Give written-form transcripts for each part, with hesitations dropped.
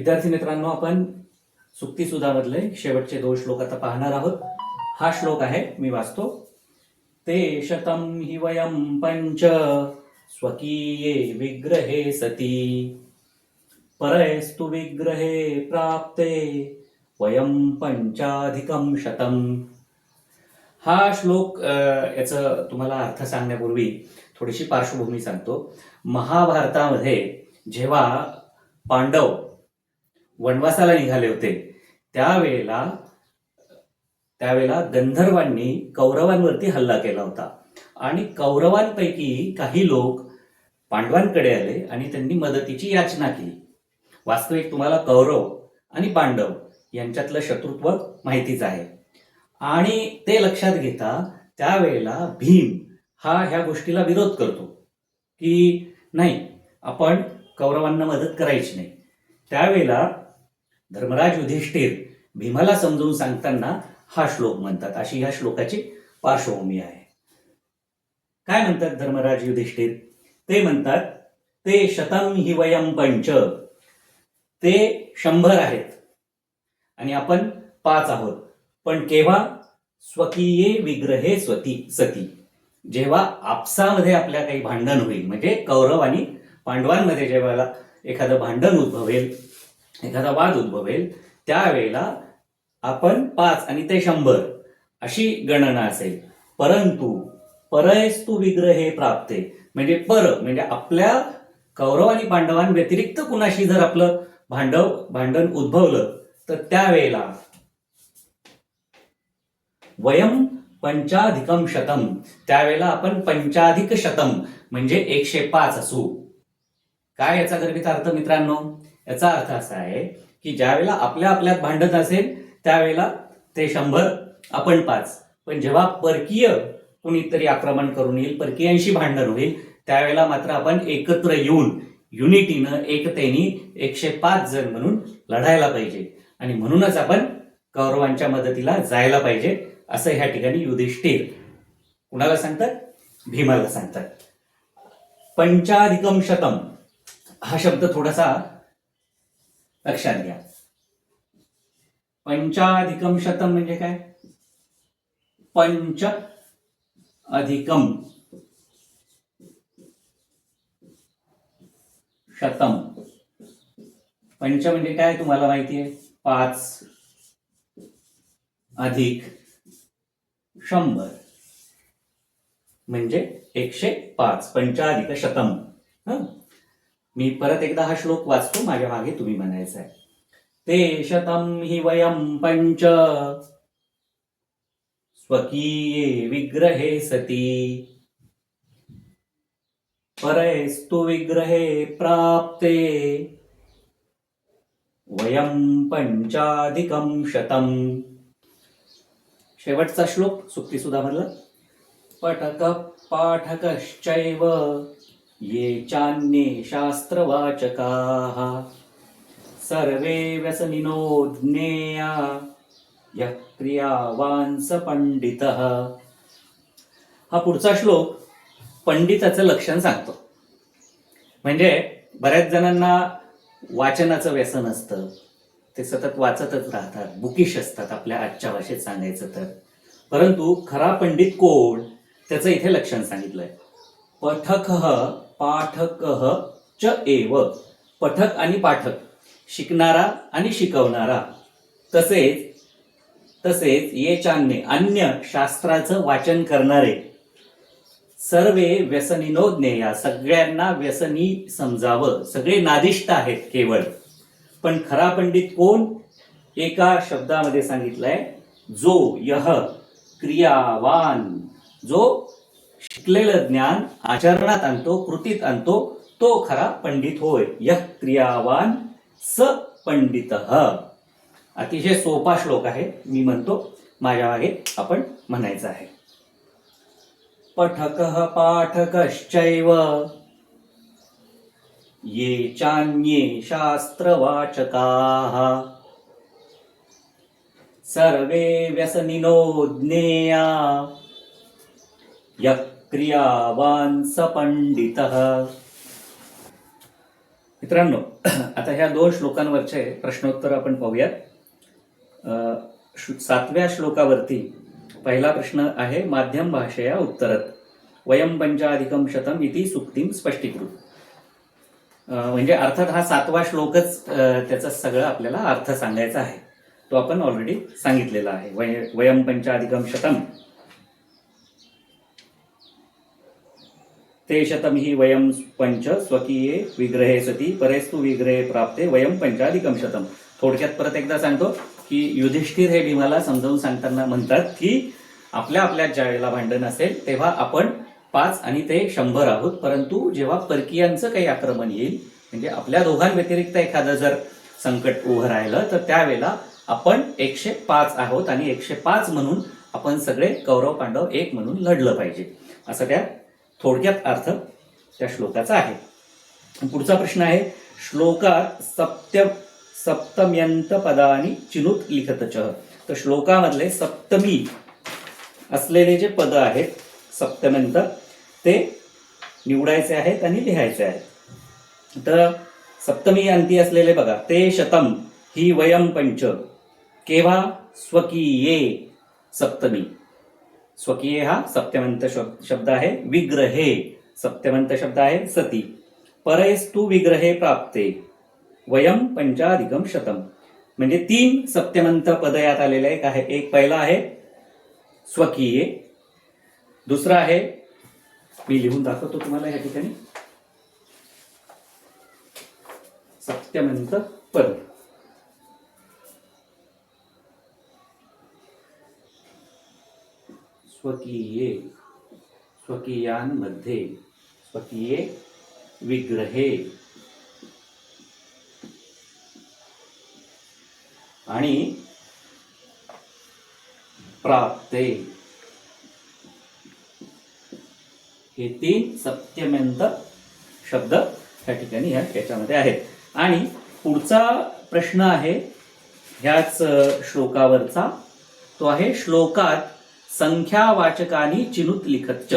विद्यार्थी मित्रांनो, आपण सुक्तीसुधामधले शेवटचे 2 श्लोक आता पाहणार आहोत. हा श्लोक आहे, मी वाचतो. ते शतं हि वयं पंच स्वकीये विग्रहे सती परैस्तु विग्रहे प्राप्ते वयं पंचाधिकं शतम. हा श्लोक याचं तुम्हाला अर्थ सांगण्यापूर्वी थोडीशी पार्श्वभूमी सांगतो. महाभारतामध्ये जेव्हा पांडव वनवासाला निघाले होते त्यावेळेला गंधर्वांनी कौरवांवरती हल्ला केला होता आणि कौरवांपैकी काही लोक पांडवांकडे आले आणि त्यांनी मदतीची याचना केली. वास्तविक तुम्हाला कौरव आणि पांडव यांच्यातलं शत्रुत्व माहितीच आहे आणि ते लक्षात घेता त्यावेळेला भीम हा ह्या गोष्टीला विरोध करतो की नाही, आपण कौरवांना मदत करायची नाही. त्यावेळेला धर्मराज युधिष्ठिर भीमाला समजून सांगताना हा श्लोक म्हणतात. अशी ह्या श्लोकाची पार्श्वभूमी आहे. काय म्हणतात धर्मराज युधिष्ठिर? ते म्हणतात ते शतं हि वयं पंच, ते 100 आहेत आणि आपण 5 आहोत. पण केव्हा? स्वकीये विग्रहे सती, जेव्हा आपसामध्ये आपल्या काही भांडण होईल, म्हणजे कौरव आणि पांडवांमध्ये जेव्हा एखादं भांडण उद्भवेल, एखादा वाद उद्भवेल, त्यावेळेला आपण 5 आणि ते 100 अशी गणना असेल. परंतु परैस्तु विग्रहे प्राप्ते, म्हणजे म्हणजे आपल्या कौरव आणि पांडवांव्यतिरिक्त कुणाशी जर आपलं भांडण उद्भवलं तर त्यावेळेला वयम पंचाधिकम शतम, त्यावेळेला आपण पंचाधिक शतम म्हणजे 105 असू. काय याचा गर्भित अर्थ मित्रांनो? याचा अर्थ असा आहे की ज्यावेळेला आपल्यात भांडत असेल त्यावेळेला ते 100, आपण 5. पण जेव्हा परकीय कुणीतरी आक्रमण करून येईल, परकीयांशी भांडण होईल, त्यावेळेला मात्र आपण एकत्र येऊन युनिटीनं, एकतेने 105 जण म्हणून लढायला पाहिजे आणि म्हणूनच आपण कौरवांच्या मदतीला जायला पाहिजे, असं ह्या ठिकाणी युधिष्ठिर कुणाला सांगतात? भीमाला सांगतात. पंचाधिकम शतम हा शब्द थोडासा लक्षात घ्या. पंचाधिकम शतम म्हणजे काय? पंच अधिकम शतम. पंच म्हणजे काय तुम्हाला माहिती आहे? 5 अधिक 100 म्हणजे 105. पंचाधिक शतम. मी परत एकदा हा श्लोक वाचतो, माझ्या मागे तुम्ही म्हणायचं आहे. ते शतं हि वयं पंच स्वकीये विग्रहे सती परैस्तु विग्रहे प्राप्ते वयं पंचाधिकं शतम. शेवटचा श्लोक सुक्तीसुधामधला. पठक पाठकश्चैव ये चान्ये शास्त्रवाचकाः सर्वे व्यसनिनो ज्ञेया यः क्रियावान् स पंडितः. हा पुढचा श्लोक पंडिताचं लक्षण सांगतो. म्हणजे बऱ्याच जणांना वाचनाचं व्यसन असतं, ते सतत वाचतच राहतात, बुकिश असतात आपल्या आजच्या भाषेत सांगायचं तर. परंतु खरा पंडित कोण, त्याचं इथे लक्षण सांगितलंय. पठकः पाठकः च एव, पठक आणि पाठक, शिकणारा आणि शिकवणारा, तसेच ये चान्ये, अन्य शास्त्राचं वाचन करणारे, सर्वे व्यसनिनो ज्ञेया, सगळ्यांना व्यसनी समजावं, सगळे नादिष्ट आहेत केवळ. पण खरा पंडित कोण? एका शब्दामध्ये सांगितलंय, जो यह क्रियावान, जो शिकलेलं ज्ञान आचरणात आणतो, कृतीत आणतो, तो खरा पंडित होय. यह क्रियावान स पंडितः. अतिशय सोपा श्लोक आहे, मी म्हणतो, माझ्या मागे आपण म्हणायचं आहे. पठकः पाठकश्चैव ये चान्ये शास्त्रवाचकाः सर्वे व्यसनिनो ज्ञेया यः क्रियावान् स पंडितः. मित्रांनो, आता ह्या 2 श्लोकांवरचे प्रश्नोत्तर आपण पाहूयात. 7व्या श्लोकावरती पहिला प्रश्न आहे, माध्यम भाषया उत्तरत वयम पंचाधिकम शतम इति सुक्तीम स्पष्टीकृत. म्हणजे अर्थात हा 7वा श्लोकच त्याचा सगळा आपल्याला अर्थ सांगायचा आहे. तो आपण ऑलरेडी सांगितलेला आहे. वयम पंचाधिकम शतम ते शतम ही वयम पंच स्वकीये विग्रहे सती परेस्तु विग्रहे प्राप्ते वयम पंचाधिकम शतम. थोडक्यात परत एकदा सांगतो की युधिष्ठिर हे भीमाला समजावून सांगताना म्हणतात की आपल्या ज्या वेळेला भांडण असेल तेव्हा आपण 5 आणि ते 100 आहोत, परंतु जेव्हा परकीयांचं काही आक्रमण येईल, म्हणजे आपल्या दोघांव्यतिरिक्त एखादं जर संकट उभं राहिलं, तर त्यावेळेला आपण 105 आहोत आणि 105 म्हणून आपण सगळे कौरव पांडव एक म्हणून लढलं पाहिजे, असं त्या थोडक्यात अर्थ त्या श्लोकाचा आहे. पुढचा प्रश्न आहे, श्लोकात सप्तम्यंत पदानी चिनुत लिखतच. तर श्लोकामधले सप्तमी असलेले जे पद आहेत सप्तम्यंत, ते निवडायचे आहेत आणि लिहायचे आहेत. तर सप्तमी अंती असलेले बघा, ते शतम ही वयम पंच केव्हा स्वकीये सप्तमी. स्वकीये हा सप्तम्यंत शब्द आहे. विग्रहे सप्तम्यंत शब्द आहे. सती परैस्तु विग्रहे प्राप्ते वयम पंचाधिकम शतम. म्हणजे 3 सप्तम्यंत पद यात आलेले आहे. एक पहिला आहे स्वकीये, दुसरा आहे, मी लिहून दाखवतो तुम्हाला या ठिकाणी, सप्तम्यंत पद. स्वकीये, स्वकीयांमध्ये, स्वकीये विग्रहे आणि प्राप्ते, हे 3 सप्तम्यंत शब्द त्या ठिकाणी याच्यामध्ये आहेत. आणि पुढचा प्रश्न आहे ह्याच श्लोकावरचा, तो आहे श्लोकात संख्यावाचकानी चिनुत लिखतच.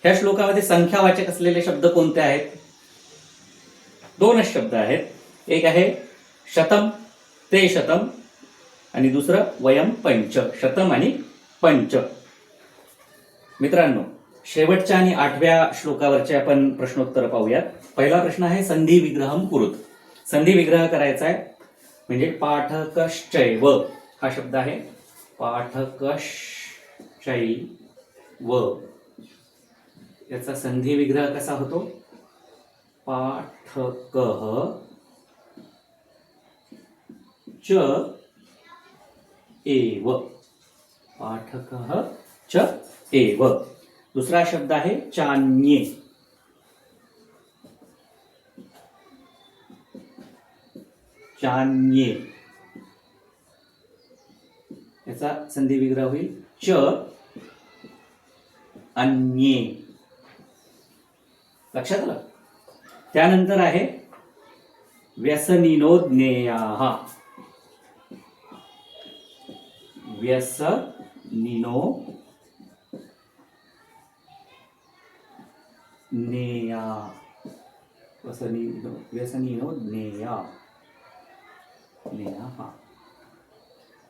ह्या श्लोकामध्ये संख्यावाचक असलेले शब्द कोणते आहेत? 2च शब्द आहेत. एक आहे शतम, ते शतम, आणि दुसरं वयम पंच, शतम आणि पंच. मित्रांनो, शेवटच्या आणि 8व्या श्लोकावरचे आपण प्रश्नोत्तर पाहूयात. पहिला प्रश्न आहे, संधी विग्रहम कुरुत. संधी विग्रह करायचा आहे, म्हणजे पाठकश्चैव हा शब्द आहे. पाठकश्चैव याचा संधी विग्रह कसा होतो? पाठकः च एव, पाठकः च एव. दुसरा शब्द आहे चान्ये, चान्ये याचा संधी विग्रह होईल च अन्ये. लक्षात आलं? त्यानंतर आहे व्यसनिनो ज्ञेयाः, व्यसनिनो ज्ञेया, व्यसनिनो ज्ञेया, ज्ञेयाः.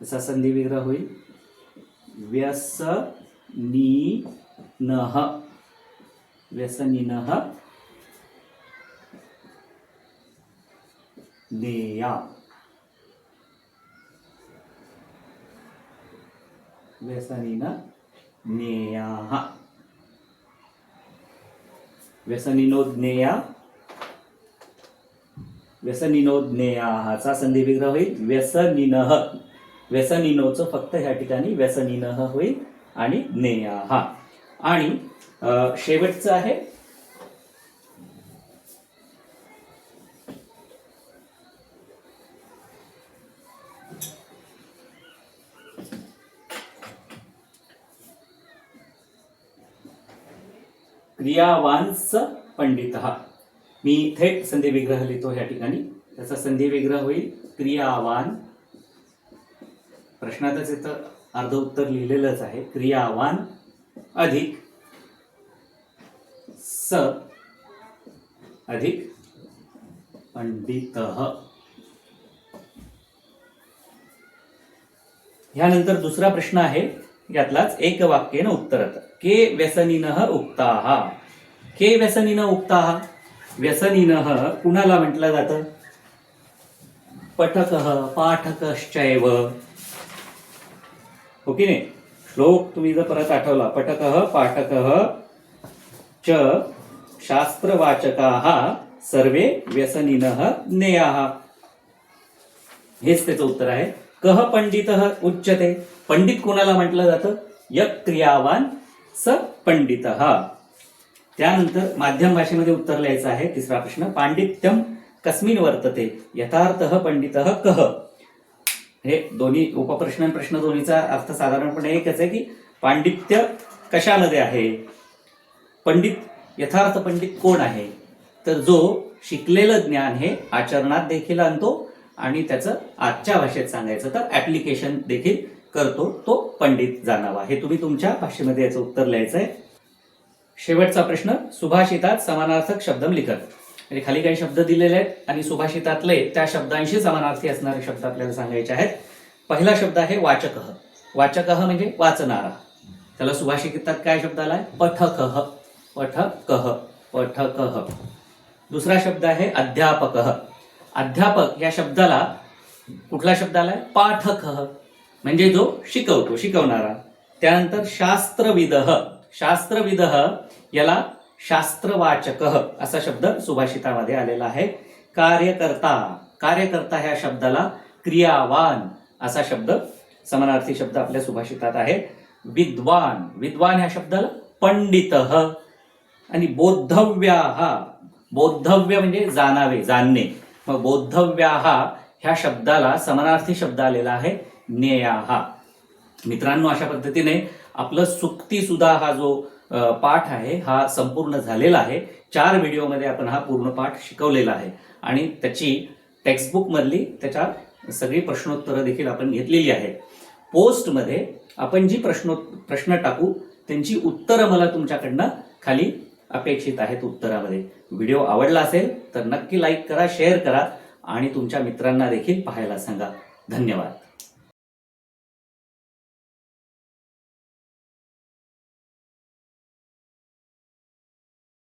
तसा संधी विग्रह होईल व्यसनिनः, व्यसनिनः ज्ञेया, व्यसनिन ज्ञेयाः. व्यसनिनो ज्ञेया, व्यसनिनो ज्ञेयाचा संधी विग्रह होईल व्यसनिनः. व्यसनिनोचं फक्त ह्या ठिकाणी व्यसनिनः होईल आणि ज्ञेयाः. आणि शेवटचं आहे क्रियावांस पंडितः. मी थेट संधी विग्रह लिहितो या ठिकाणी. त्याचा संधी विग्रह होईल क्रियावान. प्रश्नातच इथं अर्ध उत्तर लिहिलेलंच आहे. क्रियावान अधिक स अधिक पंडितः. ह्यानंतर दुसरा प्रश्न आहे, यातलाच एक वाक्येन उत्तरत. के व्यसनिनः उक्ताः. के व्यसनिनः उक्ताः. व्यसनिनः कुणाला म्हटलं जातं? पठकः, पाठकश्चैव. हो की नाही? श्लोक तुम्ही जर परत आठवला, पठकः पाठकः च शास्त्रवाचकाः सर्वे व्यसनिनः ज्ञेयाः. हेच त्याचं उत्तर आहे. कः पंडितः उच्यते. पंडित कोणाला म्हटलं जातं? यः क्रियावान स पंडितः. त्यानंतर माध्यम भाषेमध्ये उत्तर लिहायचं आहे. तिसरा प्रश्न, पांडित्यम कस्मिन वर्तते. यथार्थः पंडितः कः. हे दोन्ही उपप्रश्न आणि प्रश्न दोन्हीचा अर्थ साधारणपणे एकच आहे की पांडित्य कशामध्ये आहे. पंडित, यथार्थ पंडित कोण आहे? तर जो शिकलेलं ज्ञान हे आचरणात देखील आणतो आणि त्याचं आजच्या भाषेत सांगायचं तर ऍप्लिकेशन देखील करतो, तो पंडित जाणावा. हे तुम्ही तुमच्या भाषेमध्ये याचं उत्तर लिहायचं आहे. शेवटचा प्रश्न, सुभाषितात समानार्थक शब्द लिखत. म्हणजे खाली काही शब्द दिलेले आहेत आणि सुभाषितातले त्या शब्दांशी समानार्थी असणारे शब्द आपल्याला सांगायचे आहेत. पहिला शब्द आहे वाचकः. वाचकः म्हणजे वाचणारा. त्याला सुभाषितात काय शब्द आलाय? पठकः. पठकः, पठकः. दुसरा शब्द आहे अध्यापकः. अध्यापक या शब्दाला कुठला शब्द आलाय? पाठकः, म्हणजे जो शिकवतो, शिकवणारा. त्यानंतर शास्त्रविदः. शास्त्रविदः याला शास्त्रवाचकः असा शब्द सुभाषितामध्ये आलेला आहे. कार्यकर्ता. कार्यकर्ता ह्या शब्दाला क्रियावान असा शब्द, समानार्थी शब्द आपल्या सुभाषितात आहे. विद्वान. विद्वान ह्या शब्दाला पंडितः. आणि बोद्धव्याः. बोद्धव्य म्हणजे जाणावे, जाणणे. मग बोद्धव्याः ह्या शब्दाला समानार्थी शब्द आलेला आहे ज्ञेयाः. मित्रांनो, अशा पद्धतीने आपलं सुक्ती सुद्धा हा जो पाठ आहे हा संपूर्ण झालेला आहे. 4 व्हिडिओमध्ये आपण हा पूर्ण पाठ शिकवलेला आहे आणि त्याची टेक्स्टबुक मधली त्याच्या सगळी प्रश्नोत्तरं देखील आपण घेतलेली आहे. पोस्टमध्ये आपण जी प्रश्न टाकू त्यांची उत्तरं मला तुमच्याकडनं खाली अपेक्षित आहेत उत्तरामध्ये. व्हिडिओ आवडला असेल तर नक्की लाईक करा, शेअर करा आणि तुमच्या मित्रांना देखील पाहायला सांगा. धन्यवाद.